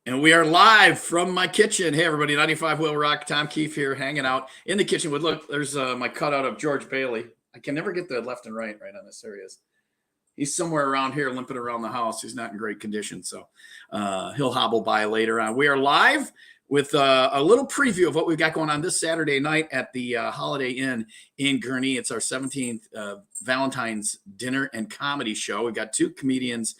And we are live from my kitchen. Hey, everybody, 95 Will Rock. Tom Kief here, hanging out in the kitchen with, look, there's my cutout of George Bailey. I can never get the left and right on this. There he is. He's somewhere around here limping around the house. He's not in great condition, so he'll hobble by later on. We are live with a little preview of what we've got going on this Saturday night at the Holiday Inn in Gurnee. It's our 17th Valentine's dinner and comedy show. We've got two comedians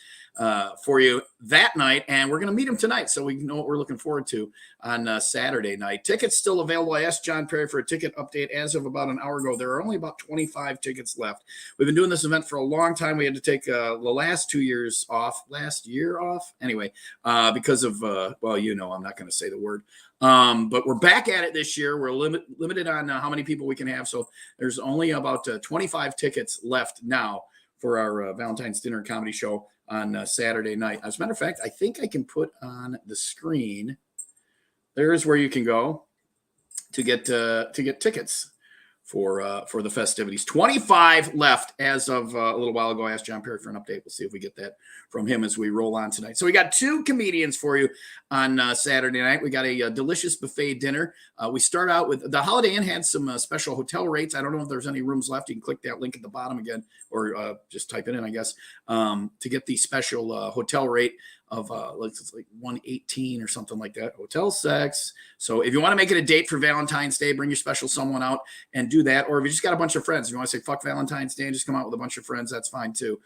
for you that night, and we're going to meet them tonight, so we know what we're looking forward to on Saturday night. Tickets still available. I asked John Perry for a ticket update as of about an hour ago. There are only about 25 tickets left. We've been doing this event for a long time. We had to take the last year off, anyway, because of, well, you know, I'm not going to say the word. But we're back at it this year. We're limited on how many people we can have, so there's only about 25 tickets left now for our Valentine's dinner and comedy show on Saturday night. As a matter of fact, I think I can put on the screen. There's where you can go to get tickets for the festivities. 25 left as of a little while ago. I asked John Perry for an update. We'll see if we get that from him as we roll on tonight. So we got two comedians for you on Saturday night. We got a delicious buffet dinner. We start out with the Holiday Inn had some special hotel rates. I don't know if there's any rooms left. You can click that link at the bottom again, or just type it in, I guess, to get the special hotel rate of it's like 118 or something like that. Hotel sex. So if you want to make it a date for Valentine's Day, bring your special someone out and do that. Or if you just got a bunch of friends, if you want to say fuck Valentine's Day and just come out with a bunch of friends, that's fine too.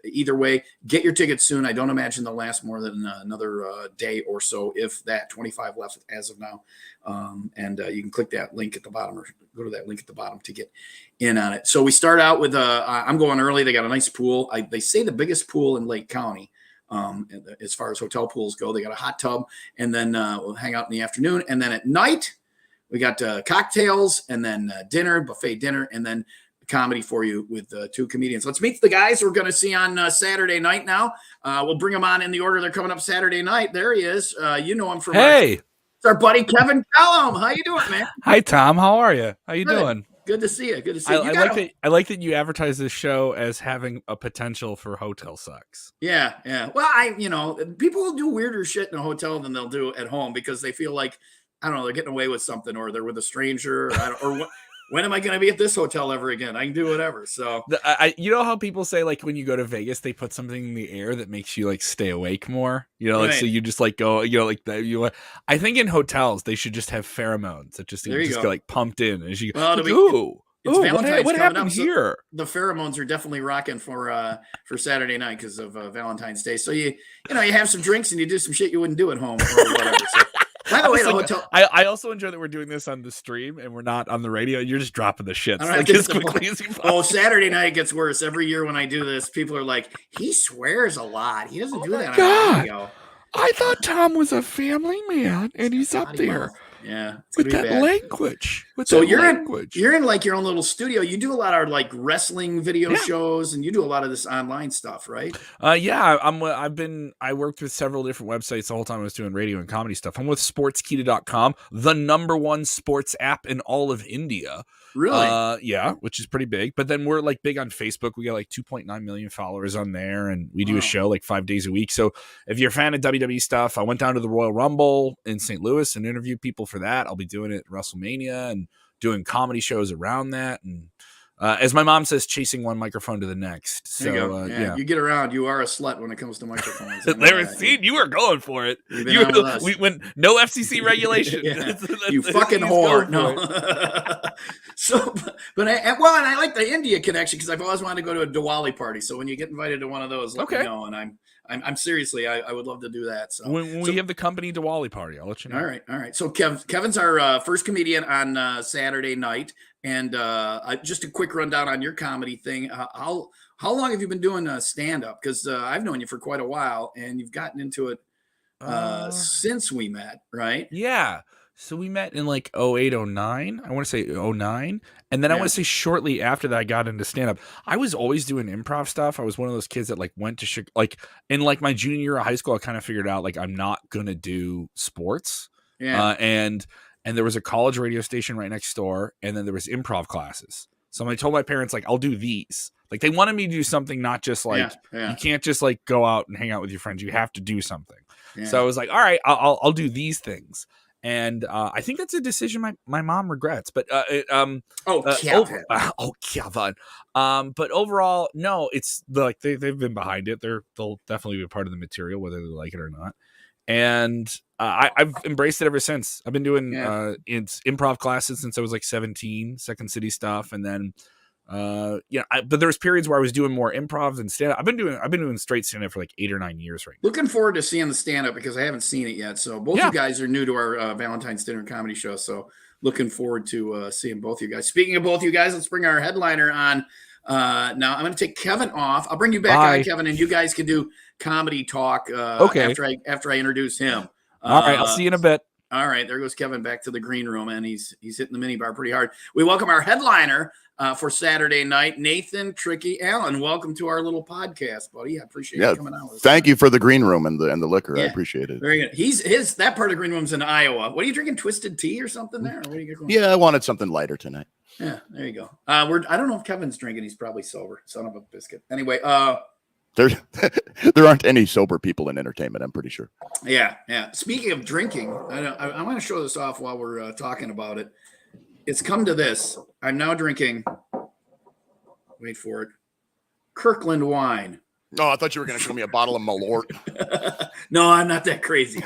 Either way, get your tickets soon. I don't imagine they'll last more than another day or so, if that. 25 left as of now. And you can click that link at the bottom, or go to that link at the bottom to get in on it. So we start out with I'm going early. They got a nice pool. They say the biggest pool in Lake County. As far as hotel pools go, they got a hot tub, and then we'll hang out in the afternoon. And then at night, we got cocktails, and then dinner, buffet dinner, and then comedy for you with two comedians. Let's meet the guys we're going to see on Saturday night now. We'll bring them on in the order they're coming up Saturday night. There he is. You know him from it's our buddy Kevin Kellum. How you doing, man? Hi, Tom. How are you? How you doing? Good to see you. Good to see you. I like that you advertise this show as having a potential for hotel sex. Yeah. Well, people will do weirder shit in a hotel than they'll do at home because they feel like, I don't know, they're getting away with something, or they're with a stranger, or when am I going to be at this hotel ever again? I can do whatever. So, you know how people say, like, when you go to Vegas, they put something in the air that makes you like stay awake more. You know, like, so you just like go, like that. I think in hotels they should just have pheromones that just get like pumped in, and you go, ooh, what happened here? The pheromones are definitely rocking for Saturday night because of Valentine's Day. So you have some drinks and you do some shit you wouldn't do at home or whatever. So. By the way, the hotel. I also enjoy that we're doing this on the stream and we're not on the radio. You're just dropping the shits like as quickly as you possibly. Oh, Saturday night gets worse. Every year when I do this, people are like, he swears a lot. He doesn't do that on the radio. I thought Tom was a family man, and he's up there. Yeah, with that language. You're in like your own little studio. You do a lot of like wrestling video shows, and you do a lot of this online stuff, right? Yeah. I worked with several different websites the whole time I was doing radio and comedy stuff. I'm with sportskita.com, the #1 sports app in all of India. Really? Yeah, which is pretty big. But then we're like big on Facebook. We got like 2.9 million followers on there, and we do a show like 5 days a week. So if you're a fan of WWE stuff, I went down to the Royal Rumble in St. Louis and interviewed people for that. I'll be doing it at WrestleMania and doing comedy shows around that. And as my mom says, chasing one microphone to the next. So you get around. You are a slut when it comes to microphones. You were going for it. We went no FCC regulation. You fucking whore. No. So, and I like the India connection because I've always wanted to go to a Diwali party. So when you get invited to one of those, let me know. And I'm seriously, I would love to do that. So when we have the company Diwali party, I'll let you know. All right. So Kevin's our first comedian on Saturday night, and just a quick rundown on your comedy thing. How long have you been doing stand up? Because I've known you for quite a while, and you've gotten into it since we met, right? Yeah. So we met in like 08, 09. I want to say 09. And then I want to say shortly after that, I got into stand-up. I was always doing improv stuff. I was one of those kids that like went to like in like my junior year of high school, I kind of figured out like I'm not going to do sports. Yeah. And there was a college radio station right next door. And then there was improv classes. So I told my parents, like, I'll do these. Like they wanted me to do something, not just like, you can't just like go out and hang out with your friends. You have to do something. So I was like, all right, I'll do these things. And I think that's a decision my mom regrets. But Kevin. Kevin. But overall, no, it's like they've been behind it. They'll definitely be a part of the material, whether they like it or not. And I've embraced it ever since. I've been doing improv classes since I was like 17, Second City stuff, and then but there was periods where I was doing more improv than stand up. I've been doing straight stand up for like 8 or 9 years right now. Looking forward to seeing the stand up because I haven't seen it yet. So both you guys are new to our Valentine's dinner comedy show. So looking forward to seeing both you guys. Speaking of both you guys, let's bring our headliner on. Now I'm going to take Kevin off. I'll bring you back on, Kevin, and you guys can do comedy talk after I introduce him. All right, I'll see you in a bit. All right, there goes Kevin back to the green room, and he's hitting the minibar pretty hard. We welcome our headliner for Saturday night, Nathan "Tricky" Allen. Welcome to our little podcast, buddy. I appreciate you coming out. Thank you for the green room and the liquor. I appreciate it. Very good. That part of the green room's in Iowa. What are you drinking? Twisted tea or something there? Or what are you going? Yeah, I wanted something lighter tonight. Yeah, there you go. I don't know if Kevin's drinking. He's probably sober. Son of a biscuit. Anyway, there aren't any sober people in entertainment, I'm pretty sure. Yeah. Speaking of drinking, I want to show this off while we're talking about it. It's come to this. I'm now drinking, wait for it, Kirkland wine. No, I thought you were going to show me a bottle of Malort. No, I'm not that crazy.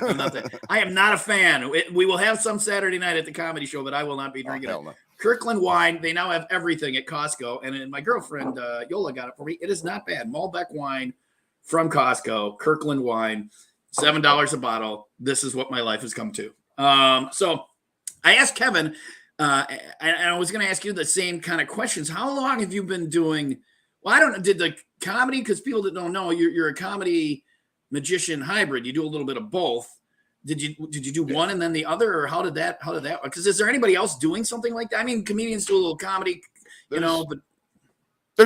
I am not a fan. We will have some Saturday night at the comedy show, but I will not be drinking it. No. Kirkland wine. They now have everything at Costco. And my girlfriend, Yola, got it for me. It is not bad. Malbec wine from Costco, Kirkland wine, $7 a bottle. This is what my life has come to. So I asked Kevin, and I was going to ask you the same kind of questions. How long have you been doing? Well, I don't know. Did the comedy, because people that don't know, you're a comedy magician hybrid. You do a little bit of both. Did you do one and then the other, or how did that? Because is there anybody else doing something like that? I mean, comedians do a little comedy, but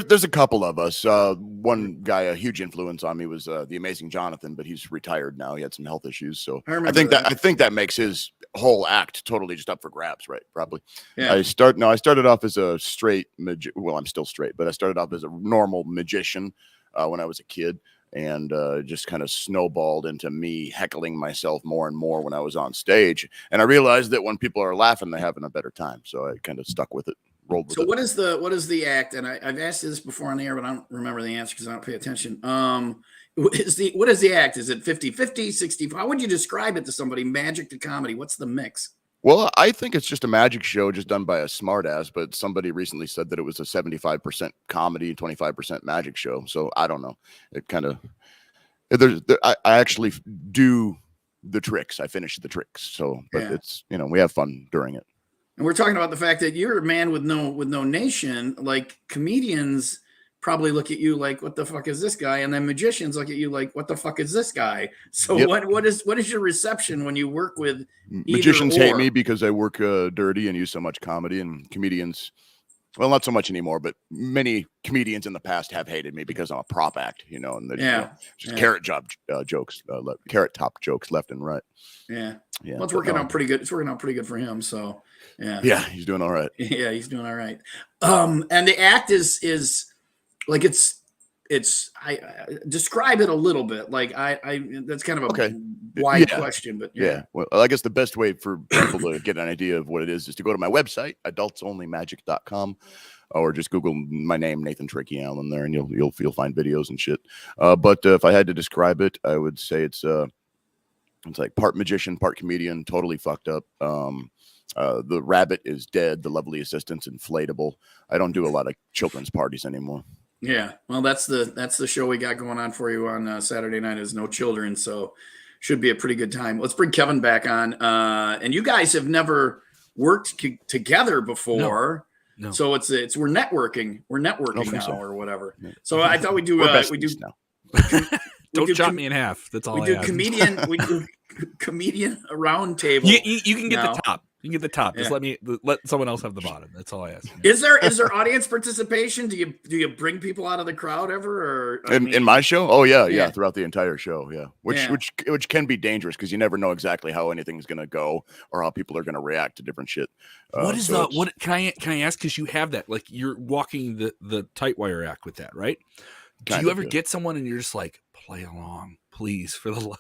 there's a couple of us. One guy, a huge influence on me was the amazing Jonathan, but he's retired now. He had some health issues, so I think that makes his whole act totally just up for grabs, right? Probably. Yeah. I started off as a straight well, I'm still straight, but I started off as a normal magician when I was a kid. And just kind of snowballed into me heckling myself more and more when I was on stage. And I realized that when people are laughing, they're having a better time. So I kind of stuck with it, rolled with it. So what is the act? And I've asked you this before on the air, but I don't remember the answer because I don't pay attention. What is the act? Is it 50-50, 60? How would you describe it to somebody? Magic to comedy? What's the mix? Well, I think it's just a magic show just done by a smartass, but somebody recently said that it was a 75% comedy, 25% magic show. So I don't know. It kind of, I actually do the tricks. I finish the tricks. So, but it's, we have fun during it. And we're talking about the fact that you're a man with no nation. Like comedians probably look at you like, what the fuck is this guy? And then magicians look at you like, what the fuck is this guy? So what is your reception when you work with magicians? Hate me because I work dirty and use so much comedy, and comedians, well, not so much anymore, but many comedians in the past have hated me because I'm a prop act, and just carrot top jokes left and right. Yeah. Well, it's working out pretty good. It's working out pretty good for him. So yeah, he's doing all right. Yeah, he's doing all right. And the act is like I describe it a little bit. Like that's kind of a wide question, but well, I guess the best way for people to get an idea of what it is to go to my website, adultsonlymagic.com, or just Google my name, Nathan "Tricky" Allen, there, and you'll find videos and shit. But if I had to describe it, I would say it's like part magician, part comedian, totally fucked up. The rabbit is dead. The lovely assistant's inflatable. I don't do a lot of children's parties anymore. Yeah, well, that's the show we got going on for you on Saturday night is No Children, so should be a pretty good time. Let's bring Kevin back on. And you guys have never worked together before, no. So we're networking. We're networking now or whatever. Yeah. So I thought we do now. Don't chop me in half. That's all. We do comedian round table. You can get the top. You can get the top. Just let someone else have the bottom. That's all I ask. Is there audience participation? Do you bring people out of the crowd ever? Or in my show? Oh yeah, throughout the entire show. Yeah, which can be dangerous because you never know exactly how anything's gonna go or how people are gonna react to different shit. What is can I ask? Because you have that, like you're walking the tight wire act with that, right? Do you ever get someone and you're just like, play along, please, for the love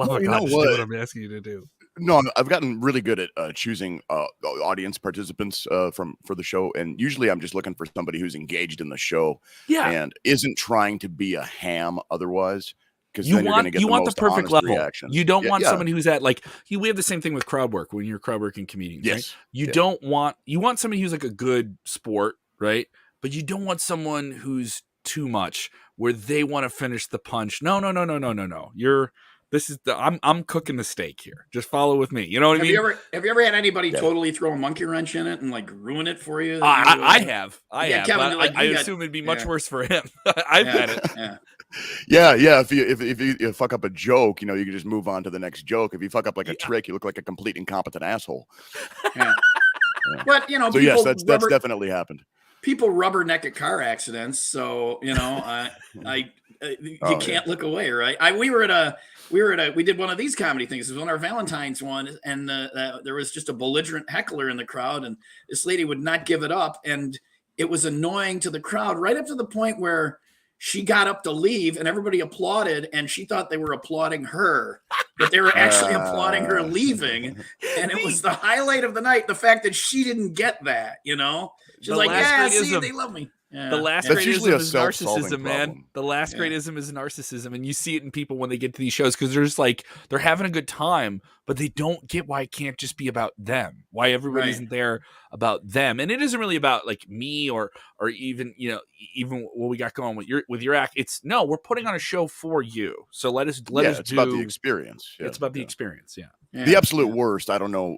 of God, just do what I'm asking you to do? No, I've gotten really good at choosing audience participants for the show, and usually I'm just looking for somebody who's engaged in the show, and isn't trying to be a ham otherwise. Because you want the perfect level. Reaction. You don't want somebody who's at like we have the same thing with crowd work when you're crowd working comedians. Yes, right? You want somebody who's like a good sport, right? But you don't want someone who's too much where they want to finish the punch. No. I'm cooking the steak here. Just follow with me. You know what I mean? Have you ever had anybody totally throw a monkey wrench in it and like ruin it for you? I have. Kevin, I assume it'd be much worse for him. I've had it. Yeah. If you fuck up a joke, you can just move on to the next joke. If you fuck up like a trick, you look like a complete incompetent asshole. Yeah. But so yes, that's definitely happened. People rubberneck at car accidents, so you can't look away, right? We did one of these comedy things. It was on our Valentines one, and there was just a belligerent heckler in the crowd, and this lady would not give it up, and it was annoying to the crowd right up to the point where she got up to leave, and everybody applauded, and she thought they were applauding her, but they were actually applauding her leaving, and it was the highlight of the night. The fact that she didn't get that, she's like, see, they love me. Yeah. The last great ism is narcissism, man. The last great ism is narcissism, and you see it in people when they get to these shows because they're just like they're having a good time, but they don't get why it can't just be about them. Why everybody isn't there about them, and it isn't really about like me or even even what we got going with your act. It's no, we're putting on a show for you, so let us do. It's about the experience. It's about the experience. Yeah. The absolute worst, I don't know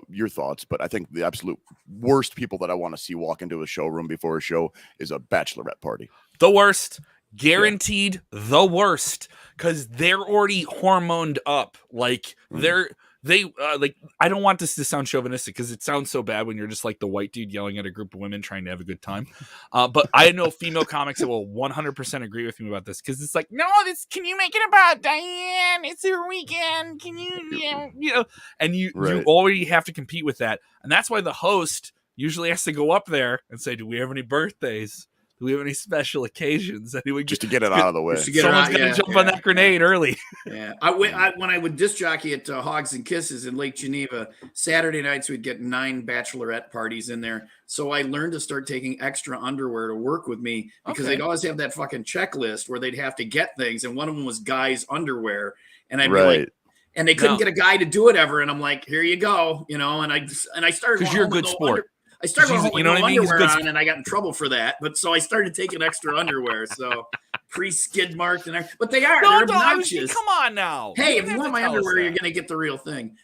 your thoughts, but I think the absolute worst people that I want to see walk into a showroom before a show is a bachelorette party. The worst, guaranteed the worst, because they're already hormoned up. Like I don't want this to sound chauvinistic because it sounds so bad when you're just like the white dude yelling at a group of women trying to have a good time. But I know female comics that will 100% agree with me about this because it's like, no, can you make it about Diane? It's her weekend. Can you, and you already have to compete with that. And that's why the host usually has to go up there and say, do we have any birthdays? Do we have any special occasions? Just to get it out of the way. Someone's going to jump on that grenade early. Yeah. When I would disc jockey at Hogs and Kisses in Lake Geneva, Saturday nights we'd get 9 bachelorette parties in there. So I learned to start taking extra underwear to work with me because they'd always have that fucking checklist where they'd have to get things. And one of them was guys' underwear. And I'd be like, and they couldn't get a guy to do it ever. And I'm like, here you go. And I started because you're a good sport. I started going with underwear on, and I got in trouble for that. But so I started taking extra underwear, so pre-skid marked and everything. But they're obnoxious. Come on now. Hey, if you want my underwear, you're gonna get the real thing.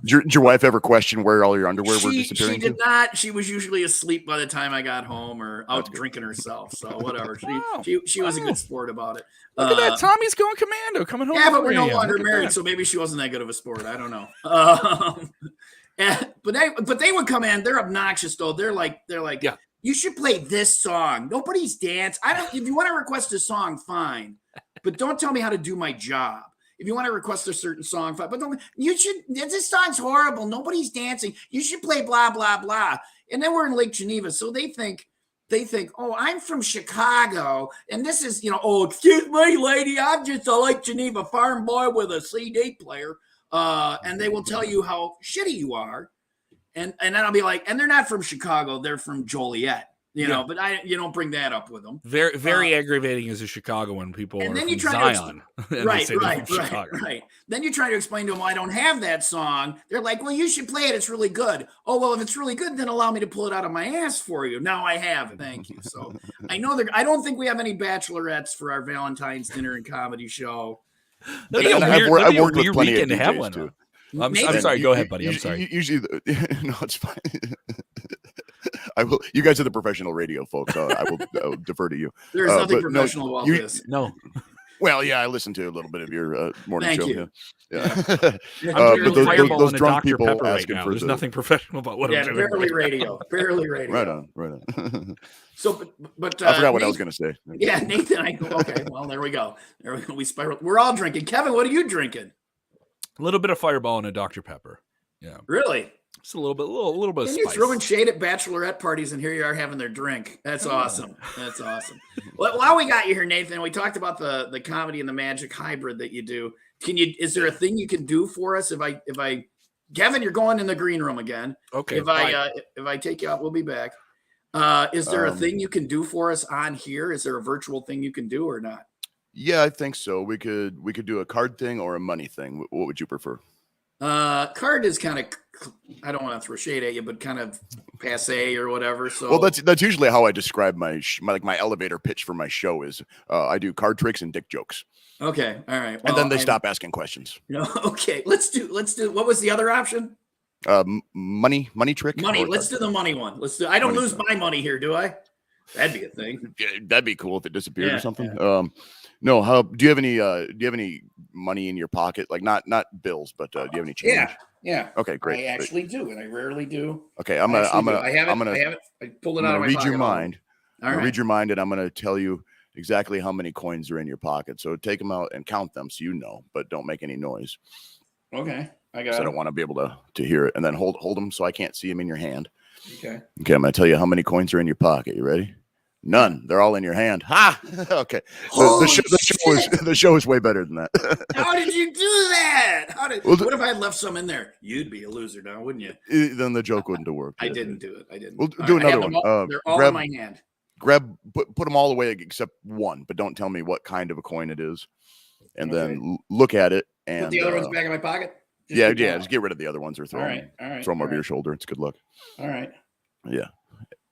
Did your wife ever question where all your underwear were disappearing? She did not. She was usually asleep by the time I got home, or out drinking herself. So whatever. She was a good sport about it. Look at that. Tommy's going commando, coming home. Yeah, but we're no longer married, so maybe she wasn't that good of a sport. I don't know. But they would come in. They're obnoxious though. They're like, you should play this song. Nobody's dance. If you want to request a song, fine, but don't tell me how to do my job. If you want to request a certain song, fine, but this song's horrible. Nobody's dancing. You should play blah blah blah. And then we're in Lake Geneva, so they think, oh, I'm from Chicago, and this is excuse me, lady, I'm just a Lake Geneva farm boy with a CD player. And they will tell you how shitty you are. And then I'll be like, and they're not from Chicago, they're from Joliet, but you don't bring that up with them. Very, very aggravating as a Chicagoan people and then you try Zion. Right. Then you try to explain to them, I don't have that song. They're like, well, you should play it. It's really good. Oh, well, if it's really good, then allow me to pull it out of my ass for you. Now I have it. Thank you. So I don't think we have any bachelorettes for our Valentine's dinner and comedy show. I've worked with plenty of DJs too. I'm sorry. Go ahead, buddy. I'm sorry. Usually, no, it's fine. I will. You guys are the professional radio folks. I will defer to you. There's nothing professional about this. No. Well, yeah, I listened to a little bit of your morning show. You. Yeah. I'm those drunk people asking for there's nothing professional about what I'm doing. Barely radio. Right on. So, but I forgot what I was going to say. Yeah, Nathan. Okay, well, there we go. We spiraled. We're all drinking. Kevin, what are you drinking? A little bit of Fireball and a Dr. Pepper. Yeah. Really? Just a little bit of And you're spice. throwing shade at bachelorette parties, and here you are having their drink. That's awesome. That's awesome. Well, while we got you here, Nathan, we talked about the comedy and the magic hybrid that you do. Is there a thing you can do for us? If I, Kevin, you're going in the green room again. Okay. If I take you out, we'll be back. Is there a thing you can do for us on here? Is there a virtual thing you can do or not? Yeah, I think so. We could do a card thing or a money thing. What would you prefer? Card is kind of, I don't want to throw shade at you, but kind of passe or whatever. So well, that's usually how I describe my elevator pitch for my show is I do card tricks and dick jokes. Okay, all right. Well, and then they stop asking questions. No, okay. Let's do. What was the other option? Money trick. Money. Let's do the money one. Let's do. I don't lose my money here, do I? That'd be a thing. Yeah, that'd be cool if it disappeared or something. Yeah. No. How do you have any money in your pocket? Like not bills, but do you have any change? Yeah. Okay, great. I actually do, and I rarely do. Okay, I pulled it out of my read pocket. your mind. All right. Read your mind, and I'm going to tell you exactly how many coins are in your pocket. So take them out and count them, so you know, but don't make any noise. Okay, I got. I don't want to be able to hear it, and then hold them so I can't see them in your hand. Okay. Okay, I'm going to tell you how many coins are in your pocket. You ready? None. They're all in your hand. Ha! Okay. The show is way better than that. How did you do that? What if I had left some in there? You'd be a loser now, wouldn't you? Then the joke wouldn't have worked. I didn't do it. I didn't. We'll do another one. They're all in my hand. Put them all away except one, but don't tell me what kind of a coin it is. And then look at it and put the other ones back in my pocket. Just get rid of the other ones or throw them over your shoulder. It's good luck. All right. Yeah.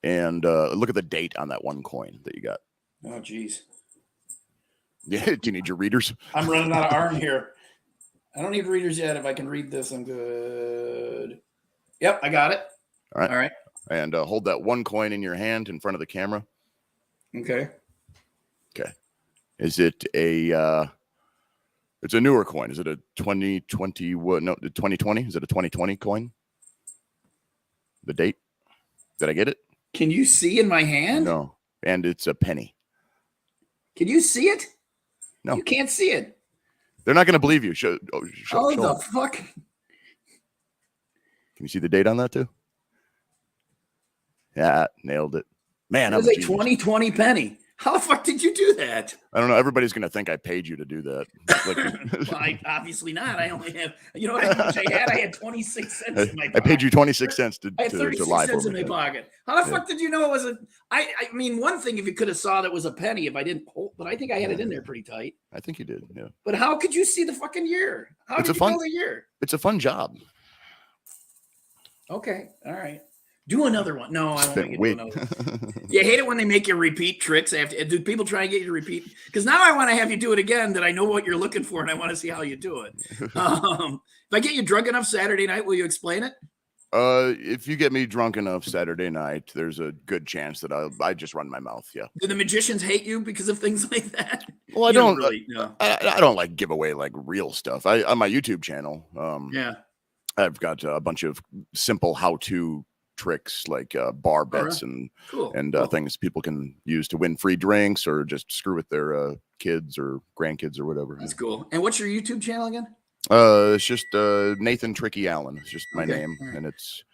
And look at the date on that one coin that you got. Oh, geez. Yeah. Do you need your readers? I'm running out of arm here. I don't need readers yet. If I can read this, I'm good. Yep, I got it. All right. And hold that one coin in your hand in front of the camera. Okay. Is it a? It's a newer coin. Is it a 2020? What? No, 2020. Is it a 2020 coin? The date? Did I get it? Can you see in my hand? No. And it's a penny. Can you see it? No. You can't see it. They're not going to believe you. Show the fuck? Can you see the date on that too? Yeah, nailed it. Man, that was a 2020 penny. How the fuck did you do that? I don't know. Everybody's going to think I paid you to do that. Well, obviously not. I only have, you know how much I had? I had 26 cents in my pocket. I paid you 26 cents to I had 36 lie cents for in me. my pocket. How the fuck did you know it was I mean, one thing if you could have saw that was a penny if I didn't hold, but I think I had it in there pretty tight. I think you did, yeah. But how could you see the fucking year? How did you know the year? It's a fun job. Okay, all right. Do another one. No, I won't make you do another one. You hate it when they make you repeat tricks. Do people try and get you to repeat? Because now I want to have you do it again that I know what you're looking for and I want to see how you do it. If I get you drunk enough Saturday night, will you explain it? If you get me drunk enough Saturday night, there's a good chance that I just run my mouth. Yeah. Do the magicians hate you because of things like that? Well, I don't like give away like real stuff. On my YouTube channel. I've got a bunch of simple how-to tricks like bar bets and things people can use to win free drinks or just screw with their kids or grandkids or whatever. That's cool. And what's your YouTube channel again? It's just Nathan Tricky Allen. It's just my name, and it's.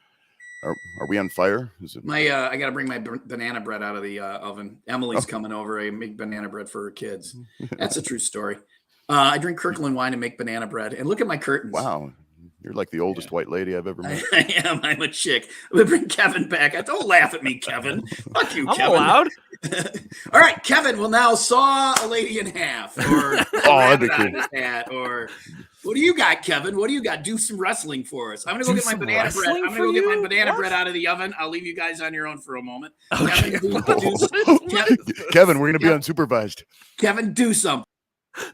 Are we on fire? Is it I got to bring my banana bread out of the oven. Emily's coming over. I make banana bread for her kids. That's a true story. I drink Kirkland wine and make banana bread. And look at my curtains. Wow. You're like the oldest white lady I've ever met. I am. I'm a chick. I'm going to bring Kevin back. Don't laugh at me, Kevin. Fuck you, Kevin. I'm allowed. All right, Kevin will now saw a lady in half or that'd be cool. hat, or what do you got, Kevin? What do you got? Do some wrestling for us. I'm going to go get my banana bread. I'm going to go get my banana bread out of the oven. I'll leave you guys on your own for a moment. Okay. Kevin, we're going to be unsupervised. Kevin, do something.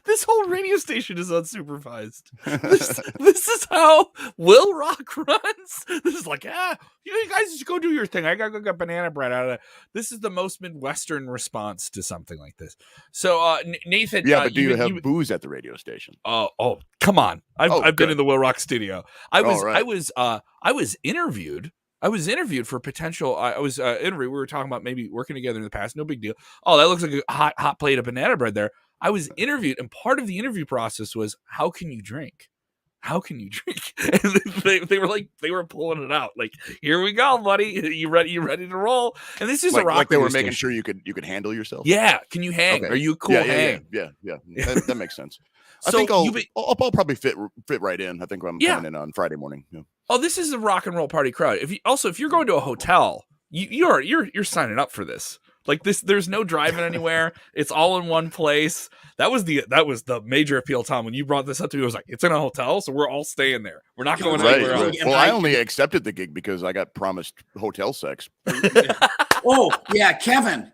This whole radio station is unsupervised. This is how Will Rock runs. This is like, you guys just go do your thing. I gotta go get banana bread out of it. This is the most Midwestern response to something like this. So, Nathan, but do you have booze at the radio station? Oh, come on! I've been in the Will Rock studio. I was interviewed. I was interviewed for potential. I was interviewed. We were talking about maybe working together in the past. No big deal. Oh, that looks like a hot plate of banana bread there. I was interviewed, and part of the interview process was, how can you drink? how can you drink? And they were pulling it out. Like, here we go, buddy. You ready to roll? And this is a rock. Like they were making sure you could handle yourself. Yeah. Can you hang? Okay. Are you a cool hang? Yeah. That makes sense. I So think I'll probably fit right in. I think I'm coming in on Friday morning. Yeah. Oh, this is a rock and roll party crowd. If you're going to a hotel, you're signing up for this. Like this, there's no driving anywhere. It's all in one place. That was the major appeal, Tom. When you brought this up to me, I was like, it's in a hotel, so we're all staying there. We're not going anywhere else. Well, I only accepted the gig because I got promised hotel sex. Oh yeah, Kevin,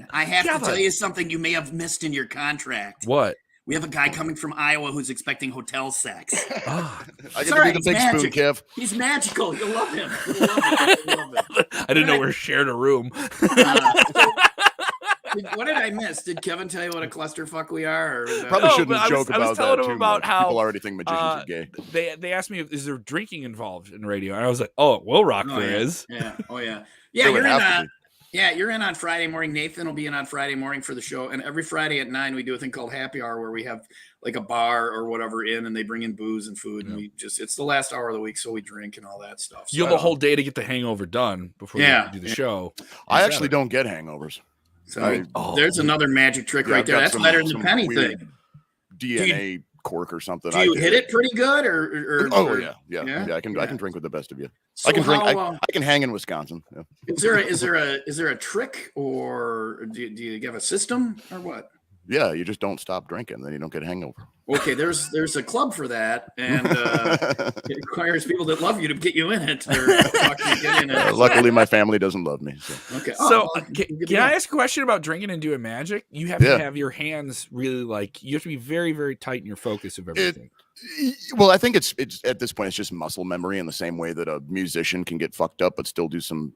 I have to tell you something you may have missed in your contract. What? We have a guy coming from Iowa who's expecting hotel sex. I get to be the big spoon, Kev. He's magical. You'll love him. I didn't know we shared a room. What did I miss? Did Kevin tell you what a clusterfuck we are? Probably shouldn't joke about that. I was telling him about how people already think magicians are gay. They asked me, is there drinking involved in radio? And I was like, oh, Will Rock there is. Yeah. Oh yeah. Yeah, you're in on Friday morning. Nathan will be in on Friday morning for the show. And every Friday at 9, we do a thing called happy hour where we have like a bar or whatever in, and they bring in booze and food. And it's the last hour of the week. So we drink and all that stuff. So you have a whole day to get the hangover done before you do the show. I actually don't get hangovers. So there's another magic trick right there. That's better than the penny thing. DNA cork or something. Do you hit it pretty good or yeah. I can drink with the best of you. So I can drink. I can hang in Wisconsin. Yeah. Is there a trick, or do you have a system or what? Yeah, you just don't stop drinking, then you don't get a hangover. Okay, there's a club for that, and it requires people that love you to get you in it. Luckily, my family doesn't love me. So. Okay. Can I ask a question about drinking and doing magic? You have to have your hands really you have to be very, very tight in your focus of everything. Well, I think it's at this point it's just muscle memory in the same way that a musician can get fucked up but still do some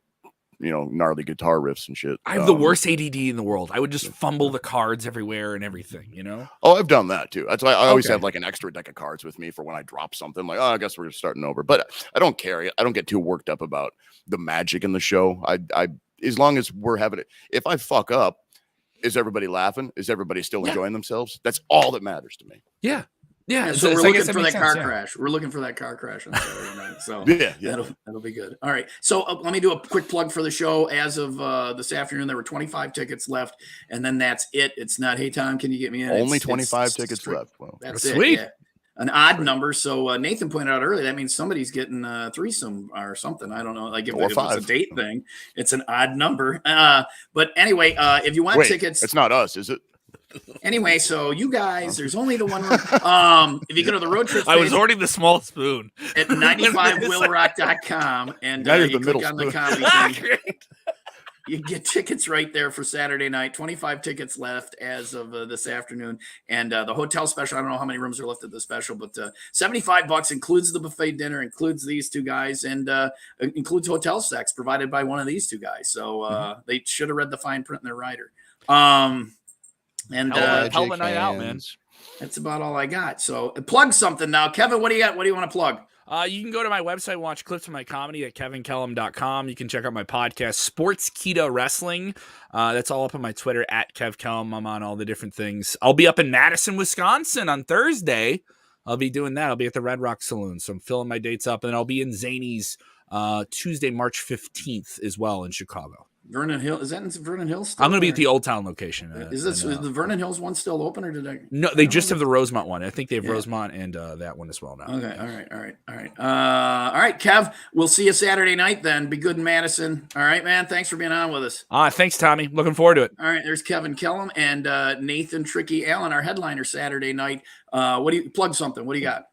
gnarly guitar riffs and shit. I have the worst ADD in the world. I would just fumble the cards everywhere and everything, Oh, I've done that too. That's why I always have like an extra deck of cards with me for when I drop something. Like, I guess we're starting over. But I don't care. I don't get too worked up about the magic in the show. I as long as we're having it. If I fuck up, is everybody laughing? Is everybody still enjoying themselves? That's all that matters to me. Yeah. Yeah, so we're looking for that car crash. We're looking for that car crash on Saturday night. So that'll be good. All right. So let me do a quick plug for the show. As of this afternoon, there were 25 tickets left, and then that's it. It's not, hey Tom, can you get me in? Only 25 tickets left. Wow. That's sweet. Yeah. An odd number. So Nathan pointed out earlier, that means somebody's getting a threesome or something. I don't know. Like if it's a date thing, it's an odd number. But anyway, if you want tickets, it's not us, is it? Anyway, so you guys, there's only the one room. If you go to the road trip, I was ordering the small spoon at 95willrock.com, and you click on the comedy thing. You get tickets right there for Saturday night. 25 tickets left as of this afternoon, and the hotel special. I don't know how many rooms are left at the special, but $75 includes the buffet dinner, includes these two guys, and includes hotel sex provided by one of these two guys. So they should have read the fine print in their rider. And hell of a night out, man. That's about all I got. So plug something now. Kevin, what do you got? What do you want to plug? You can go to my website, watch clips of my comedy at kevinkellum.com. You can check out my podcast, Sports Keto Wrestling. That's all up on my Twitter at Kev Kellum. I'm on all the different things. I'll be up in Madison, Wisconsin on Thursday. I'll be doing that. I'll be at the Red Rock Saloon. So I'm filling my dates up. And then I'll be in Zany's Tuesday, March 15th as well in Chicago. Vernon Hill, is that in Vernon Hills? Still I'm going to be at the Old Town location. Is the Vernon Hills one still open, or did I? No, they just have the Rosemont one. I think they have Rosemont and that one as well now. Okay, all right. All right, Kev. We'll see you Saturday night then. Be good in Madison. All right, man. Thanks for being on with us. Thanks, Tommy. Looking forward to it. All right, there's Kevin Kellum and Nathan Tricky Allen, our headliner Saturday night. What do you plug something? What do you got?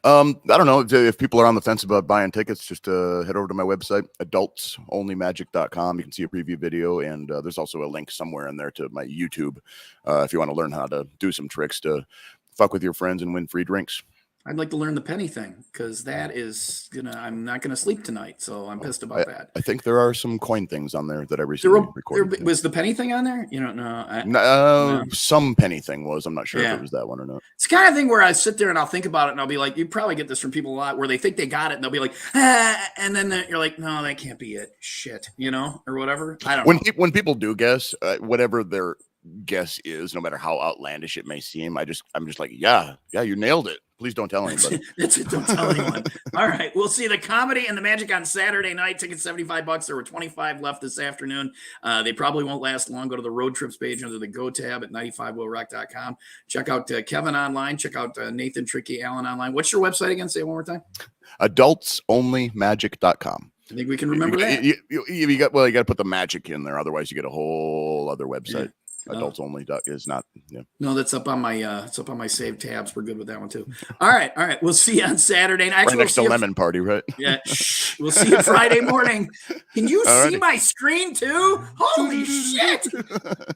I don't know if people are on the fence about buying tickets, just head over to my website, adultsonlymagic.com. You can see a preview video, and there's also a link somewhere in there to my YouTube if you want to learn how to do some tricks to fuck with your friends and win free drinks. I'd like to learn the penny thing, because that is I'm not gonna sleep tonight, so I'm pissed about that. I think there are some coin things on there that I recently recorded. Was the penny thing on there? You don't know. No. Some penny thing was. I'm not sure if it was that one or not. It's the kind of thing where I sit there and I'll think about it, and I'll be like, you probably get this from people a lot, where they think they got it, and they'll be like, and then you're like, no, that can't be it. Shit, or whatever. I don't know. When people do guess, whatever their guess is, no matter how outlandish it may seem, I'm just like, yeah, you nailed it. Please don't tell anybody. That's it. Don't tell anyone. All right. We'll see the comedy and the magic on Saturday night. Tickets $75. There were 25 left this afternoon. They probably won't last long. Go to the road trips page under the Go tab at 95willrock.com. Check out Kevin online. Check out Nathan Tricky Allen online. What's your website again? Say it one more time. Adultsonlymagic.com. I think we can remember that. You got to put the magic in there. Otherwise, you get a whole other website. Adults only is not. Yeah. No, that's up on my saved tabs. We're good with that one too. All right. We'll see you on Saturday. Actually, right next to Lemon Party, right? Yeah. We'll see you Friday morning. Can you see my screen too? Holy shit!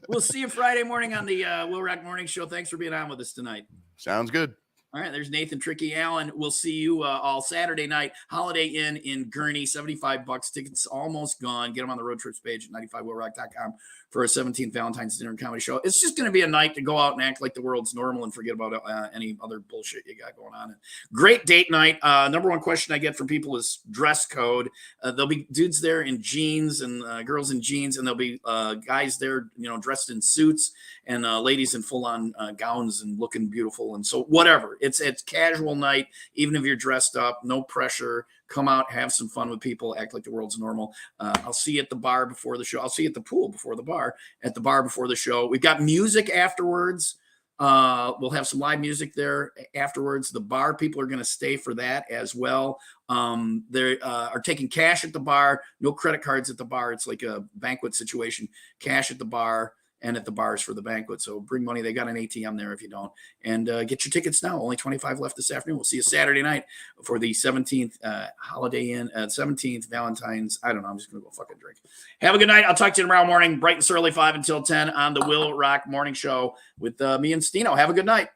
We'll see you Friday morning on the Will Rock Morning Show. Thanks for being on with us tonight. Sounds good. All right, there's Nathan Tricky Allen. We'll see you all Saturday night. Holiday Inn in Gurney, $75. Tickets almost gone. Get them on the road trips page at 95willrock.com for a 17th Valentine's dinner and comedy show. It's just going to be a night to go out and act like the world's normal and forget about any other bullshit you got going on. Great date night. Number one question I get from people is dress code. There'll be dudes there in jeans and girls in jeans, and there'll be guys there, dressed in suits, and ladies in full-on gowns and looking beautiful. And so whatever. It's casual night, even if you're dressed up, no pressure. Come out, have some fun with people, act like the world's normal. I'll see you at the bar before the show. I'll see you at the pool before the bar, at the bar before the show. We've got music afterwards. We'll have some live music there afterwards. The bar people are going to stay for that as well. They are taking cash at the bar, no credit cards at the bar. It's like a banquet situation, cash at the bar and at the bars for the banquet. So bring money. They got an ATM there if you don't. And get your tickets now. Only 25 left this afternoon. We'll see you Saturday night for the 17th Holiday Inn, 17th Valentines. I don't know. I'm just going to go fucking drink. Have a good night. I'll talk to you tomorrow morning, bright and early, 5 until 10 on the Will Rock Morning Show with me and Stino. Have a good night.